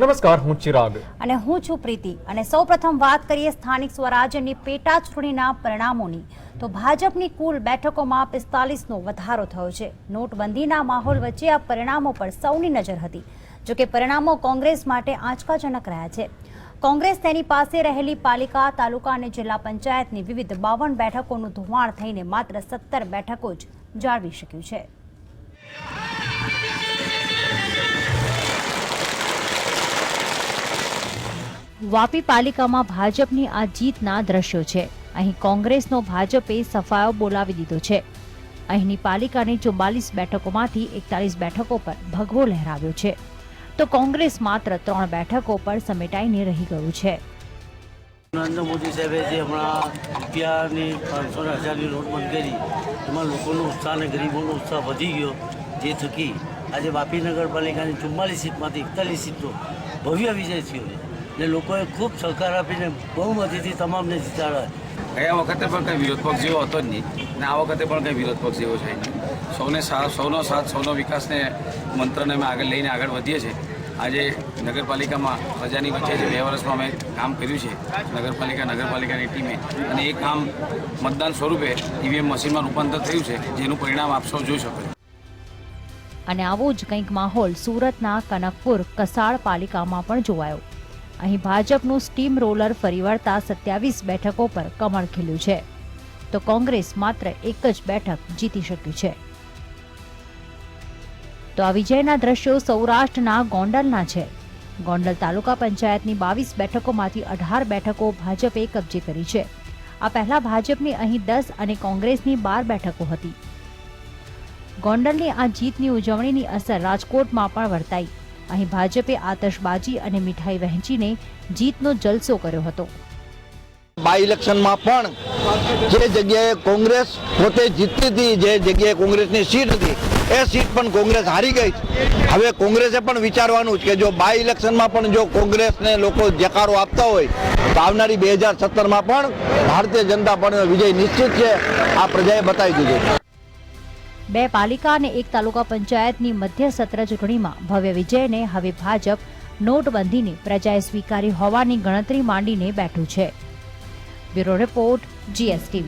નમસ્કાર, હું ચિરાગ અને હું છું પ્રીતિ અને સૌપ્રથમ વાત કરીએ સ્થાનિક સ્વરાજ્યની પેટા ચૂંટણીના પરિણામોની તો ભાજપની કુલ બેઠકોમાં 45નો વધારો થયો છે। નોટબંધીના માહોલ વચ્ચે આ પરિણામો પર સૌની નજર હતી। જો કે પરિણામો કોંગ્રેસ માટે આંચકાજનક રહ્યા છે। કોંગ્રેસ તેની પાસે રહેલી પાલિકા, તાલુકા અને જિલ્લા પંચાયતની વિવિધ 52 બેઠકોનું ધોવાણ થઈને માત્ર 17 બેઠકો જ જાળવી શક્યું છે। વાપી પાલિકામાં ભાજપની આ જીતના દ્રશ્યો છે। અહીં કોંગ્રેસનો ભાજપે સફાયો બોલાવી દીધો છે। અહીંની પાલિકાની 44 બેઠકોમાંથી 41 બેઠકો પર ભગવો લહેરાવ્યો છે, તો કોંગ્રેસ માત્ર 3 બેઠકો પર સમેટાઈને રહી ગયું છે। નરેન્દ્ર મોદી સાહેબે જે હમણાં રૂપિયાની 500,000ની નોટ બંધ કરી, એમાં લોકોનો ઉત્સાહ અને ગરીબોનો ઉત્સાહ વધી ગયો, જે થકી આજે વાપી નગરપાલિકાની 44 સીટમાંથી 41 સીટનો ભવ્ય વિજય થયો છે ને લોકોએ ખૂબ સહકાર આપીને બહુમતીથી તમામને જીતાડ્યા। ગયા વખતે પણ કંઈ વિરોધ પક્ષ જેવો હતો જ નહીં ને આ વખતે પણ કંઈ વિરોધ પક્ષ જેવો છે નહીં। સૌનો સાથ, સૌનો વિકાસને મંત્રને અમે આગળ લઈને આગળ વધીએ છીએ। આજે નગરપાલિકામાં પ્રજાની વચ્ચે જે 2 વર્ષમાં અમે કામ કર્યું છે નગરપાલિકાની ટીમે, અને એ કામ મતદાન સ્વરૂપે ઈવીએમ મશીનમાં રૂપાંતર થયું છે, જેનું પરિણામ આપ સૌ જોઈ શકો છો। અને આવો જ કંઈક માહોલ સુરતના કનકપુર કસાળ પાલિકામાં પણ જોવાયો। અહીં ભાજપનું સ્ટીમ રોલર ફરી વળતા 27 બેઠકો પર કમળ ખીલ્યું છે, તો કોંગ્રેસ માત્ર 1 જ બેઠક જીતી શક્યું છે। તો આ વિજયના દ્રશ્યો સૌરાષ્ટ્રના ગોંડલના છે। ગોંડલ તાલુકા પંચાયતની 22 બેઠકોમાંથી 18 બેઠકો ભાજપે કબજે કરી છે। આ પહેલા ભાજપની અહીં 10 અને કોંગ્રેસની 12 બેઠકો હતી। ગોંડલની આ જીતની ઉજવણીની અસર રાજકોટમાં પણ વર્તાઈ। અહીં ભાજપે આતશબાજી અને મીઠાઈ વહેંચીને જીતનો જલસો કર્યો હતો। બાય ઇલેક્શનમાં પણ જે જગ્યાએ કોંગ્રેસ પોતે જીતતી હતી, જે જગ્યાએ કોંગ્રેસની સીટ હતી, એ સીટ પણ કોંગ્રેસ હારી ગઈ છે। હવે કોંગ્રેસે પણ વિચારવાનું છે કે જો બાય ઇલેક્શનમાં પણ જો કોંગ્રેસને લોકો જકારો આપતા હોય તો આવનારી 2017માં પણ ભારતીય જનતા પાર્ટીનો વિજય નિશ્ચિત છે। આ પ્રજાએ બતાવી દીધું। 2 પાલિકા અને 1 તાલુકા પંચાયતની મધ્ય સત્ર ચૂંટણીમાં ભવ્ય વિજયને હવે ભાજપ નોટબંધીને પ્રજાએ સ્વીકારી હોવાની ગણતરી માંડીને બેઠું છે। Bureau report, GSTV।